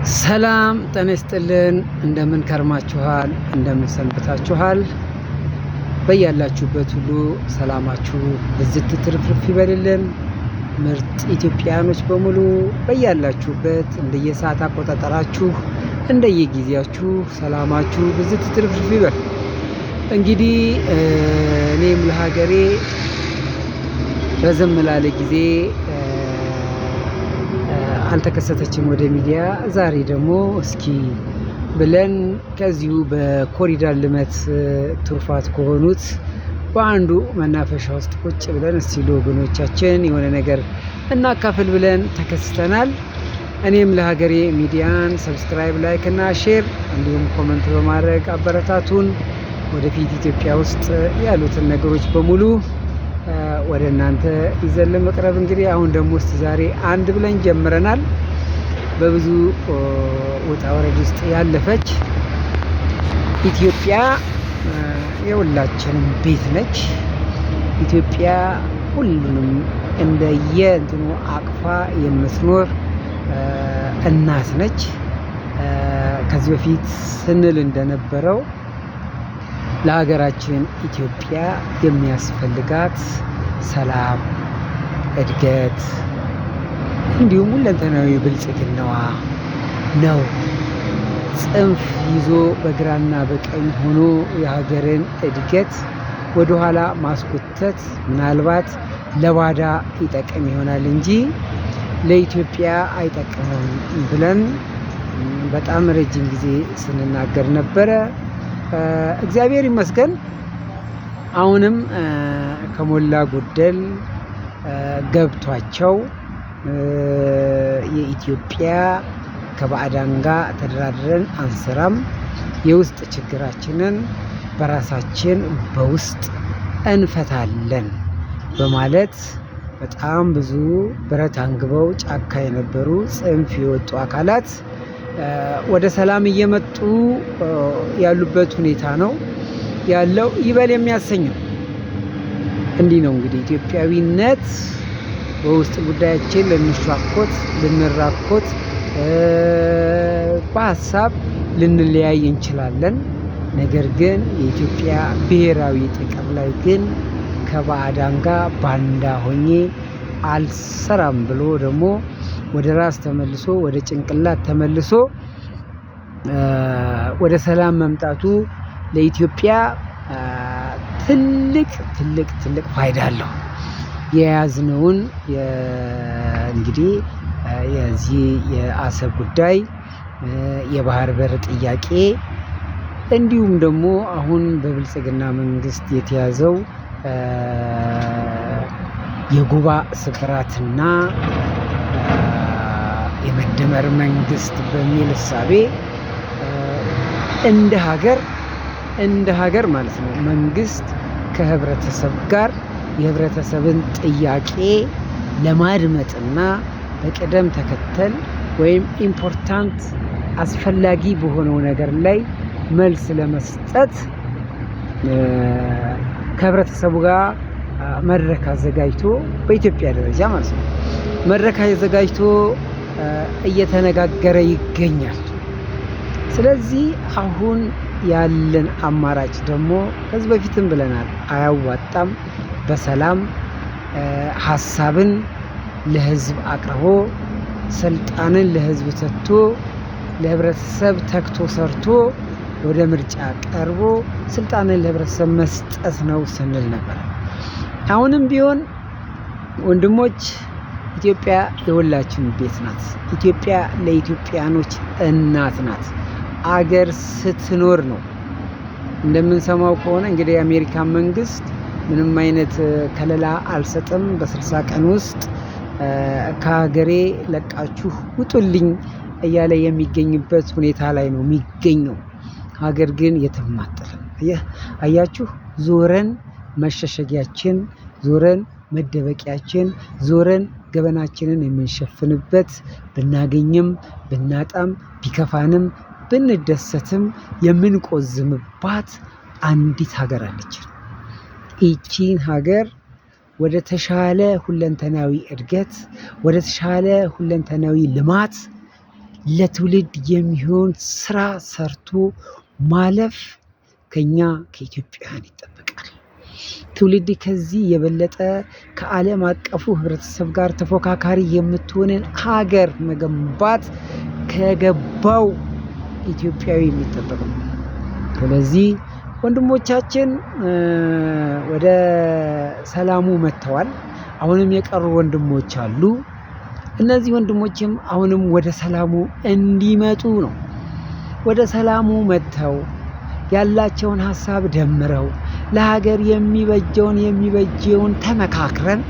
ሰላም ጤና ይስጥልን። እንደምን ከርማችኋል? እንደምን ሰንብታችኋል? በያላችሁበት ሁሉ ሰላማችሁ ብዝት ትርፍርፍ ይበልልን። ምርጥ ኢትዮጵያኖች በሙሉ በያላችሁበት እንደየሰዓት አቆጣጠራችሁ እንደየጊዜያችሁ ሰላማችሁ ብዝት ትርፍርፍ ይበል። እንግዲህ እኔም ለሀገሬ ረዘም ላለ ጊዜ አልተከሰተችም ወደ ሚዲያ። ዛሬ ደግሞ እስኪ ብለን ከዚሁ በኮሪደር ልማት ትሩፋት ከሆኑት በአንዱ መናፈሻ ውስጥ ቁጭ ብለን እስቲ ለወገኖቻችን የሆነ ነገር እናካፍል ብለን ተከስተናል። እኔም ለሀገሬ ሚዲያን ሰብስክራይብ፣ ላይክ እና ሼር እንዲሁም ኮመንት በማድረግ አበረታቱን። ወደፊት ኢትዮጵያ ውስጥ ያሉትን ነገሮች በሙሉ ወደ እናንተ ይዘን ለመቅረብ እንግዲህ አሁን ደግሞ እስቲ ዛሬ አንድ ብለን ጀምረናል። በብዙ ውጣ ወረድ ውስጥ ያለፈች ኢትዮጵያ የሁላችንም ቤት ነች። ኢትዮጵያ ሁሉንም እንደየእንትኑ አቅፋ የምትኖር እናት ነች። ከዚህ በፊት ስንል እንደነበረው ለሀገራችን ኢትዮጵያ የሚያስፈልጋት ሰላም፣ እድገት እንዲሁም ሁለንተናዊ ብልጽግናዋ ነው። ጽንፍ ይዞ በግራና በቀኝ ሆኖ የሀገርን እድገት ወደኋላ ማስጎተት ምናልባት ለባዳ ይጠቅም ይሆናል እንጂ ለኢትዮጵያ አይጠቅምም ብለን በጣም ረጅም ጊዜ ስንናገር ነበረ። እግዚአብሔር ይመስገን አሁንም ከሞላ ጎደል ገብቷቸው የኢትዮጵያ ከባዕዳን ጋር ተደራድረን አንሰራም፣ የውስጥ ችግራችንን በራሳችን በውስጥ እንፈታለን በማለት በጣም ብዙ ብረት አንግበው ጫካ የነበሩ ጽንፍ የወጡ አካላት ወደ ሰላም እየመጡ ያሉበት ሁኔታ ነው ያለው። ይበል የሚያሰኘው እንዲህ ነው እንግዲህ ኢትዮጵያዊነት። በውስጥ ጉዳያችን ልንሻኮት፣ ልንራኮት፣ በሀሳብ ልንለያይ እንችላለን። ነገር ግን የኢትዮጵያ ብሔራዊ ጥቅም ላይ ግን ከባዕዳን ጋር ባንዳ ሆኜ አልሰራም ብሎ ደግሞ ወደ ራስ ተመልሶ ወደ ጭንቅላት ተመልሶ ወደ ሰላም መምጣቱ ለኢትዮጵያ ትልቅ ፋይዳ አለው። የያዝነውን እንግዲህ የዚህ የአሰብ ጉዳይ፣ የባህር በር ጥያቄ እንዲሁም ደግሞ አሁን በብልጽግና መንግስት የተያዘው የጉባ ስብራትና የመደመር መንግስት በሚል እሳቤ እንደ ሀገር ማለት ነው መንግስት ከህብረተሰብ ጋር የህብረተሰብን ጥያቄ ለማድመጥና በቅደም ተከተል ወይም ኢምፖርታንት አስፈላጊ በሆነው ነገር ላይ መልስ ለመስጠት ከህብረተሰቡ ጋር መድረክ አዘጋጅቶ በኢትዮጵያ ደረጃ ማለት ነው መድረክ አዘጋጅቶ እየተነጋገረ ይገኛል። ስለዚህ አሁን ያለን አማራጭ ደግሞ ከዚህ በፊትም ብለናል፣ አያዋጣም። በሰላም ሀሳብን ለህዝብ አቅርቦ ስልጣንን ለህዝብ ሰጥቶ ለህብረተሰብ ተክቶ ሰርቶ ወደ ምርጫ ቀርቦ ስልጣንን ለህብረተሰብ መስጠት ነው ስንል ነበር። አሁንም ቢሆን ወንድሞች ኢትዮጵያ የሁላችን ቤት ናት። ኢትዮጵያ ለኢትዮጵያኖች እናት ናት። አገር ስትኖር ነው። እንደምንሰማው ከሆነ እንግዲህ የአሜሪካን መንግስት ምንም አይነት ከለላ አልሰጥም፣ በ60 ቀን ውስጥ ከሀገሬ ለቃችሁ ውጡልኝ እያለ የሚገኝበት ሁኔታ ላይ ነው የሚገኘው። ሀገር ግን የትም አትልም። አያችሁ፣ ዞረን መሸሸጊያችን፣ ዞረን መደበቂያችን፣ ዞረን ገበናችንን የምንሸፍንበት ብናገኝም ብናጣም ቢከፋንም ብንደሰትም የምንቆዝምባት አንዲት ሀገር አለች። ይቺን ሀገር ወደ ተሻለ ሁለንተናዊ እድገት፣ ወደ ተሻለ ሁለንተናዊ ልማት ለትውልድ የሚሆን ስራ ሰርቶ ማለፍ ከኛ ከኢትዮጵያውያን ይጠበቃል። ትውልድ ከዚህ የበለጠ ከዓለም አቀፉ ህብረተሰብ ጋር ተፎካካሪ የምትሆንን ሀገር መገንባት ከገባው ኢትዮጵያዊ የሚጠበቅ ነው። ስለዚህ ወንድሞቻችን ወደ ሰላሙ መጥተዋል። አሁንም የቀሩ ወንድሞች አሉ። እነዚህ ወንድሞችም አሁንም ወደ ሰላሙ እንዲመጡ ነው። ወደ ሰላሙ መጥተው ያላቸውን ሀሳብ ደምረው ለሀገር የሚበጀውን ተመካክረን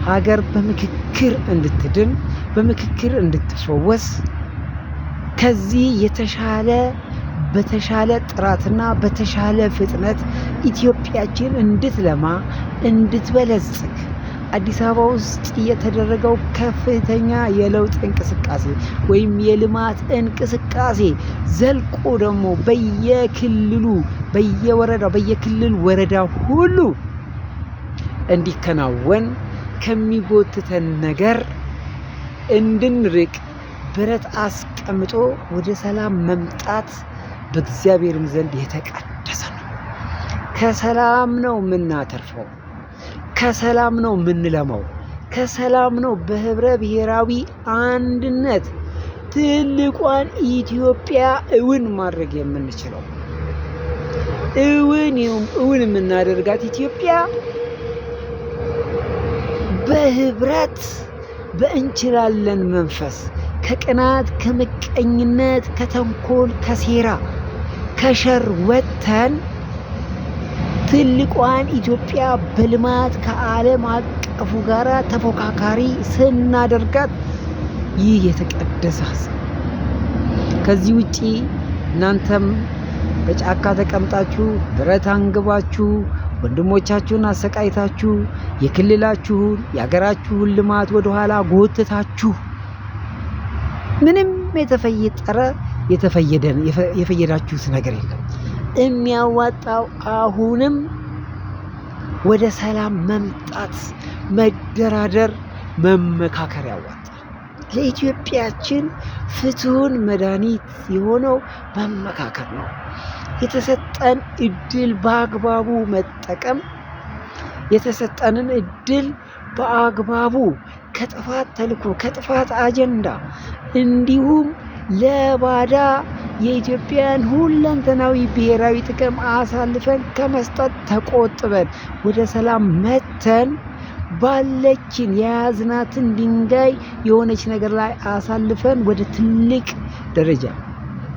ሀገር በምክክር እንድትድን በምክክር እንድትፈወስ ከዚህ በተሻለ ጥራትና በተሻለ ፍጥነት ኢትዮጵያችን እንድትለማ እንድትበለጽግ አዲስ አበባ ውስጥ የተደረገው ከፍተኛ የለውጥ እንቅስቃሴ ወይም የልማት እንቅስቃሴ ዘልቆ ደግሞ በየክልል ወረዳ ሁሉ እንዲከናወን ከሚጎትተን ነገር እንድንርቅ ብረት አስቀምጦ ወደ ሰላም መምጣት በእግዚአብሔርም ዘንድ የተቀደሰ ነው። ከሰላም ነው የምናተርፈው። ከሰላም ነው የምንለማው። ከሰላም ነው በህብረ ብሔራዊ አንድነት ትልቋን ኢትዮጵያ እውን ማድረግ የምንችለው። እውን የምናደርጋት ኢትዮጵያ በህብረት በእንችላለን መንፈስ ከቅናት፣ ከምቀኝነት፣ ከተንኮል፣ ከሴራ፣ ከሸር ወጥተን ትልቋን ኢትዮጵያ በልማት ከዓለም አቀፉ ጋር ተፎካካሪ ስናደርጋት ይህ የተቀደሰ ሀሳብ። ከዚህ ውጪ እናንተም በጫካ ተቀምጣችሁ ብረት አንግባችሁ ወንድሞቻችሁን አሰቃይታችሁ የክልላችሁን የሀገራችሁን ልማት ወደኋላ ጎትታችሁ ምንም የፈየዳችሁት ነገር የለም። የሚያዋጣው አሁንም ወደ ሰላም መምጣት፣ መደራደር፣ መመካከር ያዋጣል። ለኢትዮጵያችን ፍቱን መድኃኒት የሆነው መመካከር ነው። የተሰጠን እድል በአግባቡ መጠቀም፣ የተሰጠንን እድል በአግባቡ ከጥፋት ተልዕኮ ከጥፋት አጀንዳ እንዲሁም ለባዳ የኢትዮጵያን ሁለንተናዊ ብሔራዊ ጥቅም አሳልፈን ከመስጠት ተቆጥበን ወደ ሰላም መተን ባለችን የያዝናትን ድንጋይ የሆነች ነገር ላይ አሳልፈን ወደ ትልቅ ደረጃ።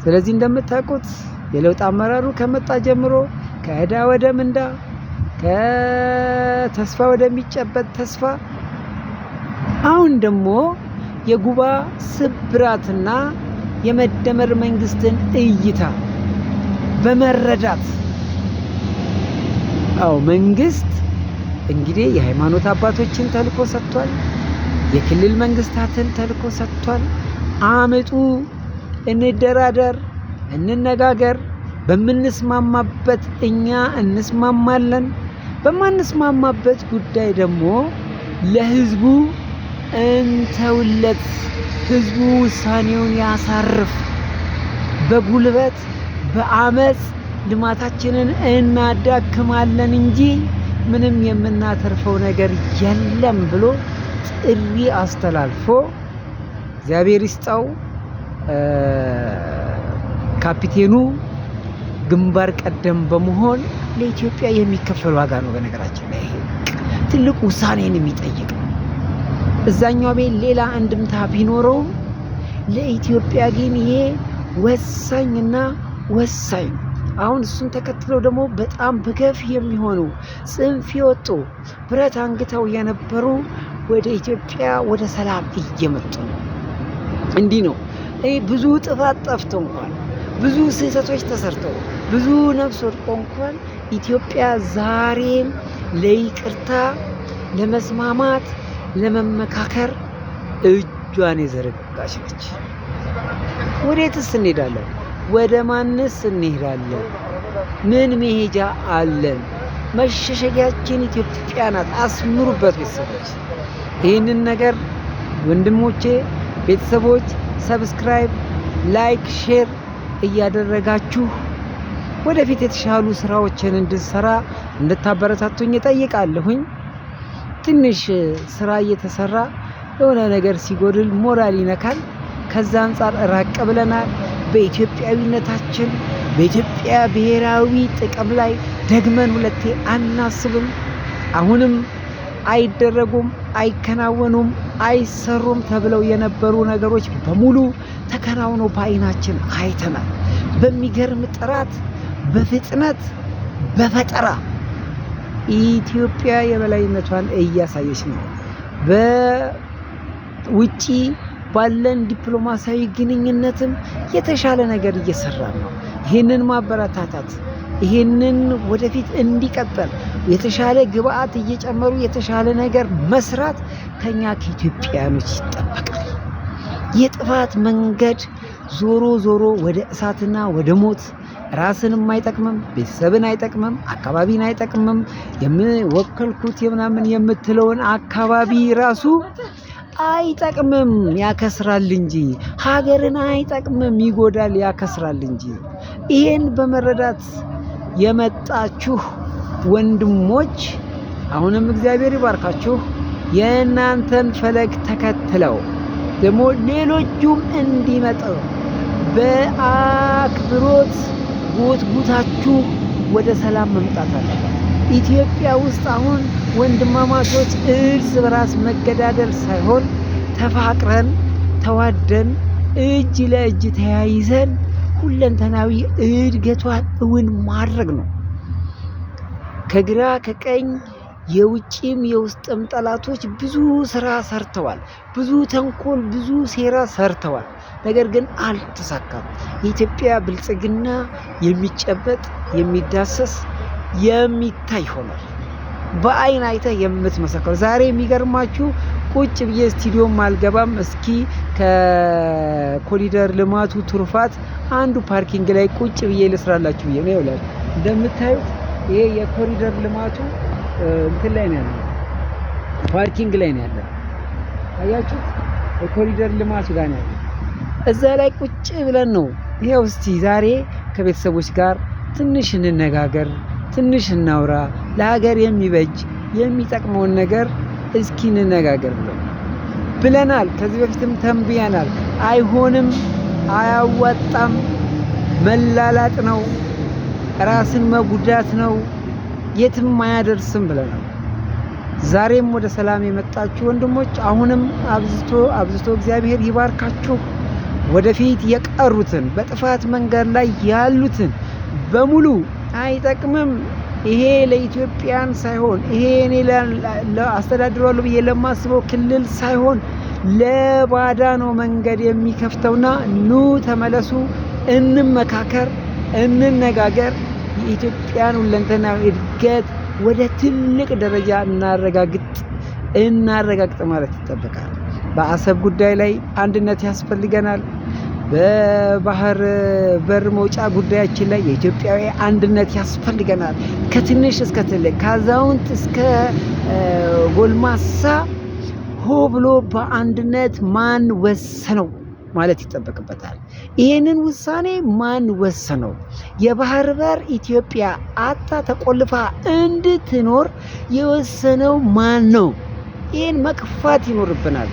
ስለዚህ እንደምታውቁት የለውጥ አመራሩ ከመጣ ጀምሮ ከዕዳ ወደ ምንዳ፣ ከተስፋ ወደሚጨበጥ ተስፋ፣ አሁን ደግሞ የጉባ ስብራትና የመደመር መንግስትን እይታ በመረዳት መንግስት እንግዲህ የሃይማኖት አባቶችን ተልዕኮ ሰጥቷል። የክልል መንግስታትን ተልዕኮ ሰጥቷል። አመጡ፣ እንደራደር፣ እንነጋገር። በምንስማማበት እኛ እንስማማለን። በማንስማማበት ጉዳይ ደግሞ ለህዝቡ እንተውለት። ህዝቡ ውሳኔውን ያሳርፍ። በጉልበት በአመፅ ልማታችንን እናዳክማለን እንጂ ምንም የምናተርፈው ነገር የለም ብሎ ጥሪ አስተላልፎ እግዚአብሔር ይስጠው ካፒቴኑ ግንባር ቀደም በመሆን ለኢትዮጵያ የሚከፈል ዋጋ ነው። በነገራችን ላይ ይሄ ትልቅ ውሳኔን የሚጠይቅ ነው። እዛኛው ቤት ሌላ አንድምታ ቢኖረውም ለኢትዮጵያ ግን ይሄ ወሳኝና ወሳኝ ነው። አሁን እሱን ተከትለው ደግሞ በጣም በገፍ የሚሆኑ ጽንፍ የወጡ ብረት አንግተው የነበሩ ወደ ኢትዮጵያ ወደ ሰላም እየመጡ ነው። እንዲህ ነው። ብዙ ጥፋት ጠፍቶ እንኳን ብዙ ስህተቶች ተሰርተው ብዙ ነፍስ ወድቆ እንኳን ኢትዮጵያ ዛሬም ለይቅርታ፣ ለመስማማት፣ ለመመካከር እጇን የዘረጋች ነች። ወዴትስ እንሄዳለን? ወደ ማንስ እንሄዳለን? ምን መሄጃ አለን? መሸሸጊያችን ኢትዮጵያ ናት። አስምሩበት ቤተሰቦች። ይህንን ነገር ወንድሞቼ ቤተሰቦች ሰብስክራይብ፣ ላይክ ሼር እያደረጋችሁ ወደፊት የተሻሉ ስራዎችን እንድሰራ እንድታበረታቱኝ እጠይቃለሁኝ። ትንሽ ስራ እየተሰራ የሆነ ነገር ሲጎድል ሞራል ይነካል። ከዛ አንጻር ራቅ ብለናል። በኢትዮጵያዊነታችን በኢትዮጵያ ብሔራዊ ጥቅም ላይ ደግመን ሁለቴ አናስብም። አሁንም አይደረጉም፣ አይከናወኑም፣ አይሰሩም ተብለው የነበሩ ነገሮች በሙሉ ተከናውነው በአይናችን አይተናል። በሚገርም ጥራት፣ በፍጥነት፣ በፈጠራ ኢትዮጵያ የበላይነቷን እያሳየች ነው። በውጪ ባለን ዲፕሎማሲያዊ ግንኙነትም የተሻለ ነገር እየሰራን ነው። ይህንን ማበረታታት፣ ይህንን ወደፊት እንዲቀጥል የተሻለ ግብአት እየጨመሩ የተሻለ ነገር መስራት ከኛ ከኢትዮጵያኖች ይጠበቃል። የጥፋት መንገድ ዞሮ ዞሮ ወደ እሳትና ወደ ሞት፣ ራስንም አይጠቅምም፣ ቤተሰብን አይጠቅምም፣ አካባቢን አይጠቅምም። የምወከልኩት የምናምን የምትለውን አካባቢ ራሱ አይጠቅምም፣ ያከስራል እንጂ። ሀገርን አይጠቅምም፣ ይጎዳል፣ ያከስራል እንጂ። ይሄን በመረዳት የመጣችሁ ወንድሞች አሁንም እግዚአብሔር ይባርካችሁ። የእናንተን ፈለግ ተከትለው ደግሞ ሌሎቹም እንዲመጡ በአክብሮት ጎትጉታችሁ ወደ ሰላም መምጣት አለበት። ኢትዮጵያ ውስጥ አሁን ወንድማማቾች እርስ በራስ መገዳደል ሳይሆን ተፋቅረን ተዋደን እጅ ለእጅ ተያይዘን ሁለንተናዊ እድገቷን እውን ማድረግ ነው። ከግራ ከቀኝ የውጭም የውስጥም ጠላቶች ብዙ ስራ ሰርተዋል። ብዙ ተንኮል፣ ብዙ ሴራ ሰርተዋል። ነገር ግን አልተሳካም። የኢትዮጵያ ብልጽግና የሚጨበጥ የሚዳሰስ የሚታይ ሆኗል። በአይን አይተህ የምትመሰክረው። ዛሬ የሚገርማችሁ ቁጭ ብዬ ስቱዲዮም አልገባም። እስኪ ከኮሪደር ልማቱ ትሩፋት አንዱ ፓርኪንግ ላይ ቁጭ ብዬ ልስራላችሁ ብዬ ነው ይላል። እንደምታዩት ይሄ የኮሪደር ልማቱ እንትን ላይ ነው ያለው፣ ፓርኪንግ ላይ ነው ያለው። አያችሁ፣ የኮሪደር ልማቱ ጋር ነው ያለው። እዛ ላይ ቁጭ ብለን ነው ይሄው። እስቲ ዛሬ ከቤተሰቦች ጋር ትንሽ እንነጋገር፣ ትንሽ እናውራ፣ ለሀገር የሚበጅ የሚጠቅመውን ነገር እስኪ እንነጋገር ብለናል። ከዚህ በፊትም ተንብያናል። አይሆንም፣ አያዋጣም፣ መላላጥ ነው፣ ራስን መጉዳት ነው፣ የትም አያደርስም ብለናል። ዛሬም ወደ ሰላም የመጣችሁ ወንድሞች አሁንም አብዝቶ እግዚአብሔር ይባርካችሁ። ወደፊት የቀሩትን በጥፋት መንገድ ላይ ያሉትን በሙሉ አይጠቅምም፣ ይሄ ለኢትዮጵያን ሳይሆን ይሄ እኔ አስተዳድራለሁ ብዬ ለማስበው ክልል ሳይሆን ለባዳ ነው መንገድ የሚከፍተውና ኑ ተመለሱ፣ እንመካከር፣ እንነጋገር፣ የኢትዮጵያን ሁለንተናዊ እድገት ወደ ትልቅ ደረጃ እናረጋግጥ ማለት ይጠበቃል። በአሰብ ጉዳይ ላይ አንድነት ያስፈልገናል። በባህር በር መውጫ ጉዳያችን ላይ የኢትዮጵያዊ አንድነት ያስፈልገናል። ከትንሽ እስከ ትልቅ፣ ከአዛውንት እስከ ጎልማሳ ሆ ብሎ በአንድነት ማን ወሰነው ማለት ይጠበቅበታል። ይህንን ውሳኔ ማን ወሰነው? የባህር በር ኢትዮጵያ አታ ተቆልፋ እንድትኖር የወሰነው ማን ነው? ይህን መቅፋት ይኖርብናል።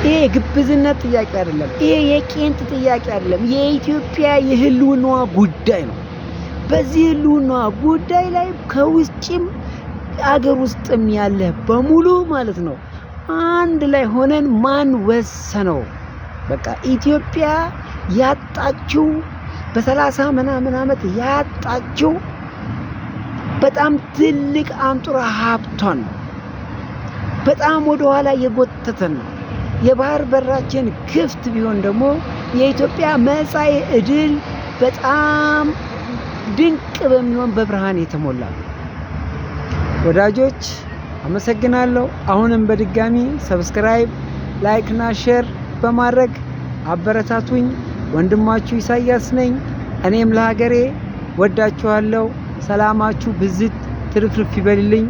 ይሄ ግብዝነት ጥያቄ አይደለም። ይሄ የቄንት ጥያቄ አይደለም። የኢትዮጵያ የህልውናዋ ጉዳይ ነው። በዚህ ህልውናዋ ጉዳይ ላይ ከውጭም አገር ውስጥም ያለ በሙሉ ማለት ነው አንድ ላይ ሆነን ማን ወሰነው? በቃ ኢትዮጵያ ያጣችው በ30 ምናምን ዓመት ያጣችው በጣም ትልቅ አንጡራ ሀብቷን በጣም ወደ ኋላ የጎተተን ነው። የባህር በራችን ክፍት ቢሆን ደግሞ የኢትዮጵያ መጻኢ ዕድል በጣም ድንቅ በሚሆን በብርሃን የተሞላ ነው። ወዳጆች አመሰግናለሁ። አሁንም በድጋሚ ሰብስክራይብ፣ ላይክ እና ሼር በማድረግ አበረታቱኝ። ወንድማችሁ ኢሳያስ ነኝ። እኔም ለሀገሬ ወዳችኋለሁ። ሰላማችሁ ብዝት ትርፍርፍ ይበልልኝ።